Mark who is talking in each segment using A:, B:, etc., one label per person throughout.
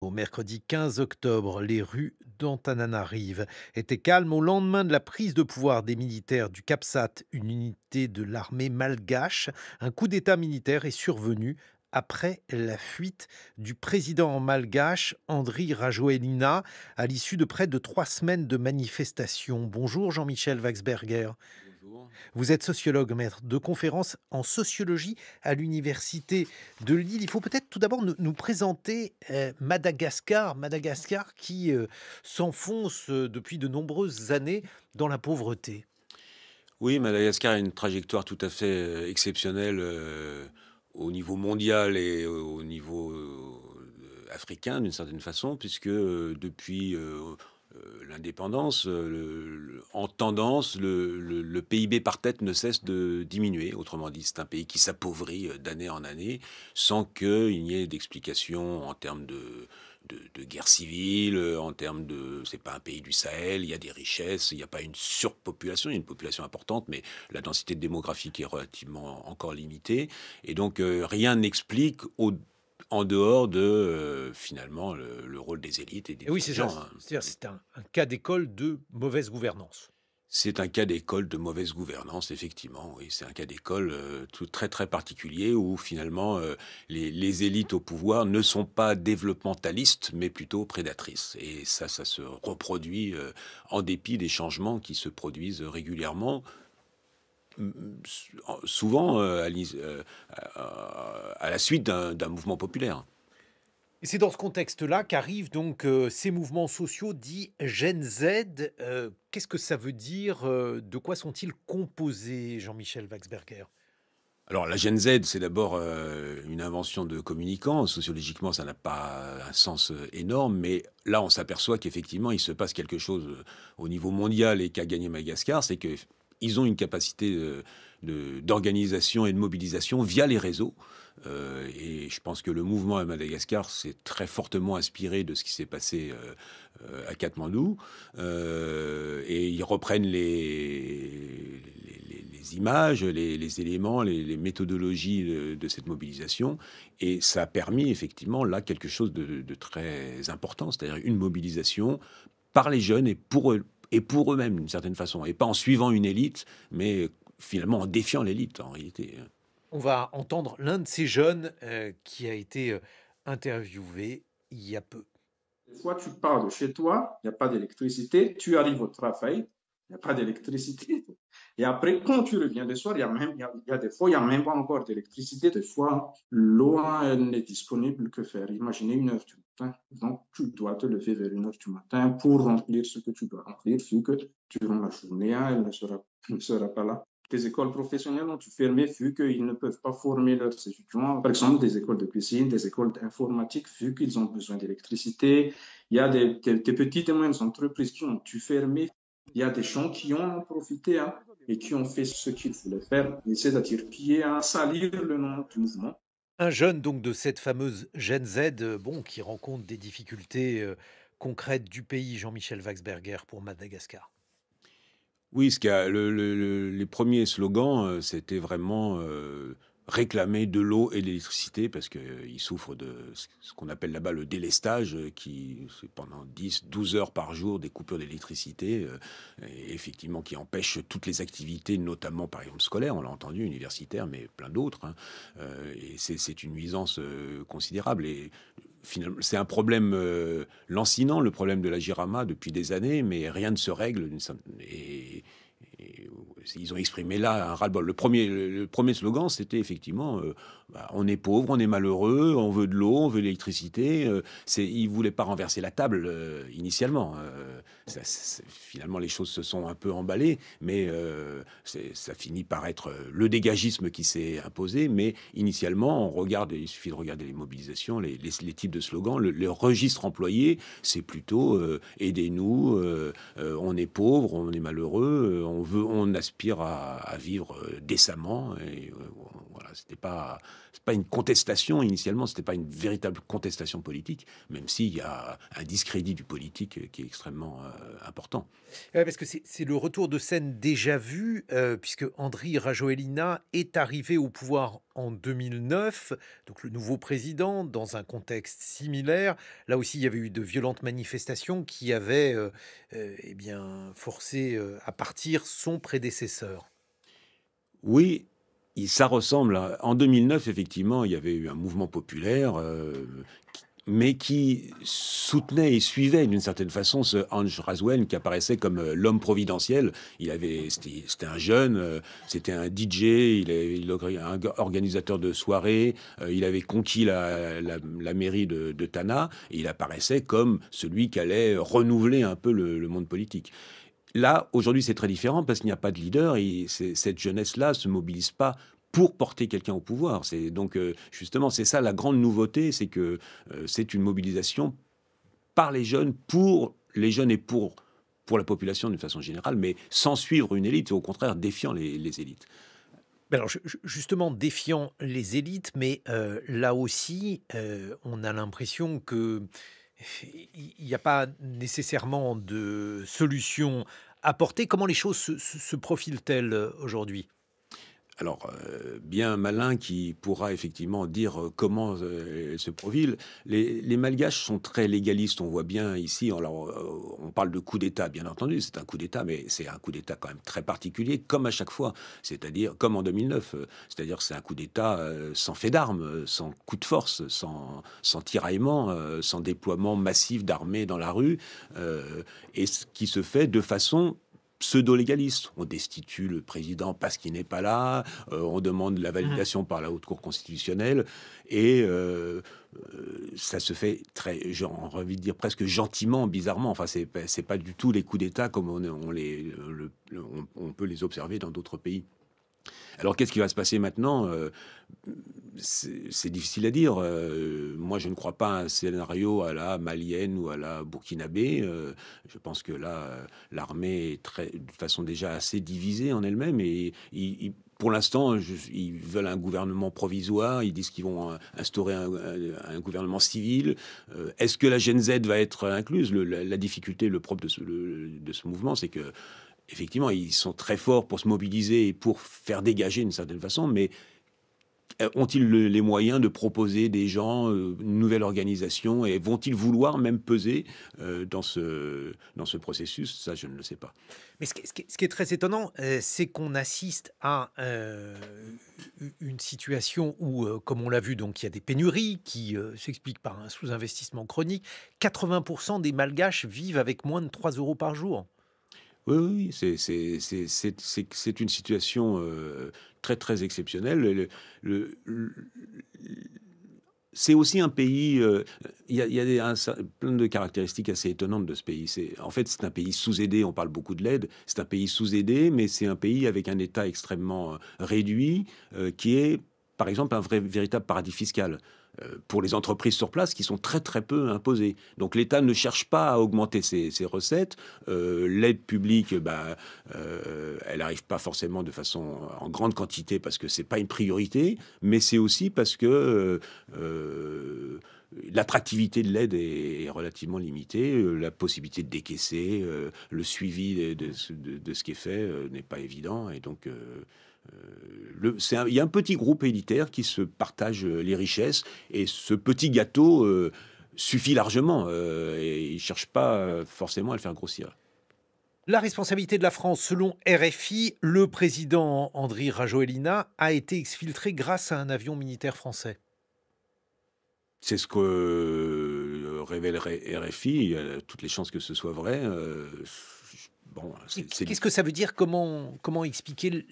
A: Au mercredi 15 octobre, les rues d'Antananarive étaient calmes au lendemain de la prise de pouvoir des militaires du CAPSAT, une unité de l'armée malgache. Un coup d'État militaire est survenu après la fuite du président malgache Andry Rajoelina à l'issue de près de 3 semaines de manifestations. Bonjour Jean-Michel Waxberger.
B: Bonjour.
A: Vous êtes sociologue, maître de conférences en sociologie à l'université de Lille. Il faut peut-être tout d'abord nous présenter Madagascar. Madagascar qui s'enfonce depuis de nombreuses années dans la pauvreté.
B: Oui, Madagascar a une trajectoire tout à fait exceptionnelle au niveau mondial et au niveau africain d'une certaine façon, puisque depuis l'indépendance, en tendance, le PIB par tête ne cesse de diminuer. Autrement dit, c'est un pays qui s'appauvrit d'année en année sans qu'il n'y ait d'explication en termes de guerre civile, en termes de... C'est pas un pays du Sahel, il y a des richesses, il n'y a pas une surpopulation, il y a une population importante, mais la densité démographique est relativement encore limitée. Et donc, rien n'explique en dehors de, finalement, le rôle des élites et des
A: Et oui, c'est ça.
B: dirigeants, hein.
A: C'est-à-dire c'est un cas d'école de mauvaise gouvernance.
B: C'est un cas d'école de mauvaise gouvernance, effectivement. Oui, c'est un cas d'école tout très très particulier où finalement les élites au pouvoir ne sont pas développementalistes, mais plutôt prédatrices. Et ça se reproduit en dépit des changements qui se produisent régulièrement, souvent à la suite d'un mouvement populaire.
A: Et c'est dans ce contexte-là qu'arrivent donc ces mouvements sociaux dits Gen Z. Qu'est-ce que ça veut dire? De quoi sont-ils composés, Jean-Michel Waxberger?
B: Alors la Gen Z, c'est d'abord une invention de communicants. Sociologiquement, ça n'a pas un sens énorme, mais là, on s'aperçoit qu'effectivement, il se passe quelque chose au niveau mondial et qu'a gagné Madagascar, c'est qu'ils ont une capacité d'organisation et de mobilisation via les réseaux. Et je pense que le mouvement à Madagascar s'est très fortement inspiré de ce qui s'est passé à Katmandou. Et ils reprennent les images, les éléments, les méthodologies de cette mobilisation. Et ça a permis effectivement là quelque chose de très important, c'est-à-dire une mobilisation par les jeunes et pour eux. Et pour eux-mêmes, d'une certaine façon, et pas en suivant une élite, mais finalement en défiant l'élite, en réalité.
A: On va entendre l'un de ces jeunes qui a été interviewé il y a peu.
C: Des fois, tu pars de chez toi, il n'y a pas d'électricité, tu arrives au travail, il n'y a pas d'électricité. Et après, quand tu reviens le soir, il y a des fois, il n'y a même pas encore d'électricité. Des fois, l'eau n'est disponible que faire. Imaginez 1 heure du matin. Donc, tu dois te lever vers 1 heure du matin pour remplir ce que tu dois remplir, vu que durant la journée, elle ne sera pas là. Des écoles professionnelles ont dû fermer vu qu'ils ne peuvent pas former leurs étudiants. Par exemple, des écoles de cuisine, des écoles d'informatique, vu qu'ils ont besoin d'électricité. Il y a des petites et moyennes entreprises qui ont dû fermer. Il y a des gens qui en ont profité, hein, et qui ont fait ce qu'ils voulaient faire, c'est-à-dire piller, hein, salir le nom du mouvement.
A: Un jeune donc de cette fameuse Gen Z, bon, qui rencontre des difficultés concrètes du pays, Jean-Michel Waxberger pour Madagascar.
B: Oui, les premiers slogans, c'était vraiment réclamer de l'eau et de l'électricité parce qu'ils souffrent de ce qu'on appelle là-bas le délestage, qui c'est pendant 10, 12 heures par jour des coupures d'électricité, et effectivement qui empêchent toutes les activités, notamment par exemple scolaires, on l'a entendu, universitaires, mais plein d'autres, hein. Et c'est une nuisance considérable. Et finalement, c'est un problème lancinant, le problème de la Jirama depuis des années, mais rien ne se règle. Et ils ont exprimé là un ras-le-bol. Le premier slogan, c'était effectivement on est pauvre, on est malheureux, on veut de l'eau, on veut de l'électricité. Ils ne voulaient pas renverser la table initialement. Finalement, les choses se sont un peu emballées, mais ça finit par être le dégagisme qui s'est imposé. Mais initialement, il suffit de regarder les mobilisations, les types de slogans. Le registre employé, c'est plutôt aidez-nous, on est pauvre, on est malheureux, aspirent à vivre décemment. Et voilà, c'est pas une contestation initialement, c'était pas une véritable contestation politique, même s'il y a un discrédit du politique qui est extrêmement important.
A: Ouais, parce que c'est le retour de scène déjà vu, puisque Andry Rajoelina est arrivé au pouvoir en 2009, donc le nouveau président, dans un contexte similaire. Là aussi, il y avait eu de violentes manifestations qui avaient eh bien, forcé à partir son prédécesseur.
B: Oui, ça ressemble en 2009, effectivement, il y avait eu un mouvement populaire, mais qui soutenait et suivait d'une certaine façon ce Hans Roswell qui apparaissait comme l'homme providentiel. C'était un jeune, c'était un DJ, un organisateur de soirées, il avait conquis la mairie de Tana, et il apparaissait comme celui qui allait renouveler un peu le monde politique. Là, aujourd'hui, c'est très différent parce qu'il n'y a pas de leader et cette jeunesse-là se mobilise pas pour porter quelqu'un au pouvoir. C'est donc justement, c'est ça la grande nouveauté, c'est que c'est une mobilisation par les jeunes et pour la population d'une façon générale, mais sans suivre une élite, au contraire défiant les élites.
A: Mais alors, justement, défiant les élites, mais là aussi, on a l'impression que il n'y a pas nécessairement de solution apportée. Comment les choses se profilent-elles aujourd'hui?
B: Alors, bien malin qui pourra effectivement dire comment elle se profile. Les Malgaches sont très légalistes. On voit bien ici, on parle de coup d'État, bien entendu, c'est un coup d'État, mais c'est un coup d'État quand même très particulier, comme à chaque fois, c'est-à-dire comme en 2009. C'est-à-dire que c'est un coup d'État sans fait d'armes, sans coup de force, sans tiraillement, sans déploiement massif d'armées dans la rue, et ce qui se fait de façon pseudo-légaliste. On destitue le président parce qu'il n'est pas là, on demande la
A: Mhm.
B: validation par la Haute Cour constitutionnelle, et ça se fait très, j'ai envie de dire presque gentiment, bizarrement. Enfin, c'est pas du tout les coups d'État comme on peut les observer dans d'autres pays. Alors, qu'est-ce qui va se passer maintenant? C'est difficile à dire. Moi, je ne crois pas à un scénario à la malienne ou à la burkinabé. Je pense que là, l'armée est de façon déjà assez divisée en elle-même. Et pour l'instant, ils veulent un gouvernement provisoire. Ils disent qu'ils vont instaurer un gouvernement civil. Est-ce que la Gen Z va être incluse? La difficulté, le propre de ce mouvement, c'est que effectivement, ils sont très forts pour se mobiliser et pour faire dégager d'une certaine façon, mais ont-ils les moyens de proposer des gens, une nouvelle organisation, et vont-ils vouloir même peser dans ce processus? Ça, je ne le sais pas.
A: Mais ce qui est très étonnant, c'est qu'on assiste à une situation où, comme on l'a vu, donc il y a des pénuries qui s'expliquent par un sous-investissement chronique. 80% des Malgaches vivent avec moins de 3 euros par jour.
B: Oui, oui, oui, c'est une situation très, très exceptionnelle. Le- c'est aussi un pays, il y a plein de caractéristiques assez étonnantes de ce pays. En fait, c'est un pays sous-aidé, on parle beaucoup de l'aide, c'est un pays sous-aidé, mais c'est un pays avec un État extrêmement réduit, qui est, par exemple, véritable paradis fiscal pour les entreprises sur place qui sont très très peu imposées. Donc l'État ne cherche pas à augmenter ses recettes. L'aide publique, elle n'arrive pas forcément de façon en grande quantité parce que c'est pas une priorité, mais c'est aussi parce que l'attractivité de l'aide est relativement limitée, la possibilité de décaisser, le suivi de ce qui est fait n'est pas évident, et donc il y a un petit groupe élitaire qui se partage les richesses, et ce petit gâteau suffit largement, et il ne cherche pas forcément à le faire grossir.
A: La responsabilité de la France, selon RFI, le président Andry Rajoelina a été exfiltré grâce à un avion militaire français.
B: C'est ce que révélerait RFI. Il y a toutes les chances que ce soit vrai. Bon,
A: Et
B: c'est
A: qu'est-ce que ça veut dire? Comment expliquer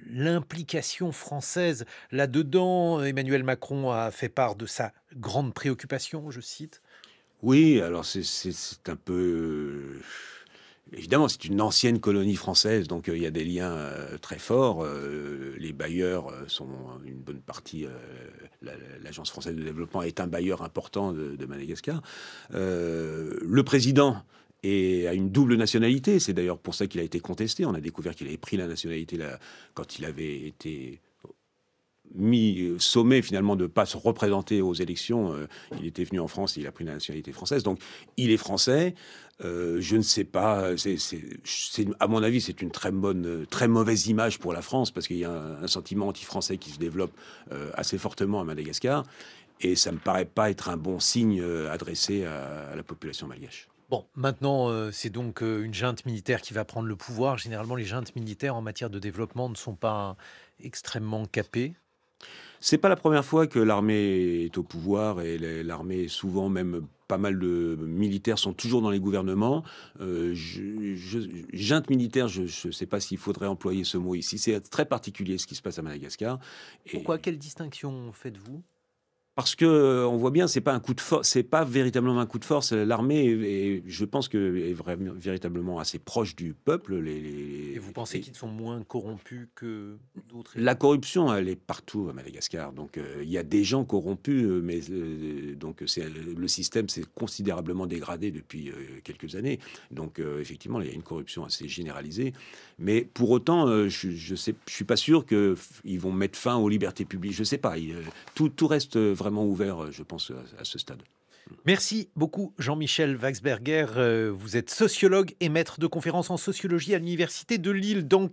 A: l'implication française là-dedans? Emmanuel Macron a fait part de sa grande préoccupation, je cite.
B: oui, alors c'est un peu... évidemment, c'est une ancienne colonie française, donc il y a des liens très forts. Les bailleurs sont une bonne partie. L'Agence française de développement est un bailleur important de Madagascar. Le président et a une double nationalité. C'est d'ailleurs pour ça qu'il a été contesté. On a découvert qu'il avait pris la nationalité là, quand il avait été mis sommé finalement de ne pas se représenter aux élections. Il était venu en France et il a pris la nationalité française. Donc il est français. Je ne sais pas. À mon avis, c'est une très mauvaise image pour la France parce qu'il y a un sentiment anti-français qui se développe assez fortement à Madagascar. Et ça ne me paraît pas être un bon signe adressé à la population malgache.
A: Bon, maintenant, c'est donc une junte militaire qui va prendre le pouvoir. Généralement, les juntes militaires en matière de développement ne sont pas extrêmement capées.
B: C'est pas la première fois que l'armée est au pouvoir et l'armée, souvent même pas mal de militaires sont toujours dans les gouvernements. Junte militaire, je ne sais pas s'il faudrait employer ce mot ici. C'est très particulier ce qui se passe à Madagascar.
A: Pourquoi?
B: Et
A: Quelle distinction faites-vous?
B: parce que on voit bien, c'est pas un coup de force, c'est pas véritablement un coup de force. L'armée, je pense que est vraiment, véritablement assez proche du peuple.
A: Et vous pensez
B: Les-
A: qu'ils sont moins corrompus que d'autres
B: La
A: régions?
B: corruption, elle est partout à Madagascar. Donc, il y a des gens corrompus, mais donc le système s'est considérablement dégradé depuis quelques années. Donc, effectivement, il y a une corruption assez généralisée. Mais pour autant, je suis pas sûr qu'ils vont mettre fin aux libertés publiques. Je sais pas. Tout reste vraiment ouvert, je pense, à ce stade.
A: Merci beaucoup, Jean-Michel Waxberger. Vous êtes sociologue et maître de conférences en sociologie à l'Université de Lille. Dans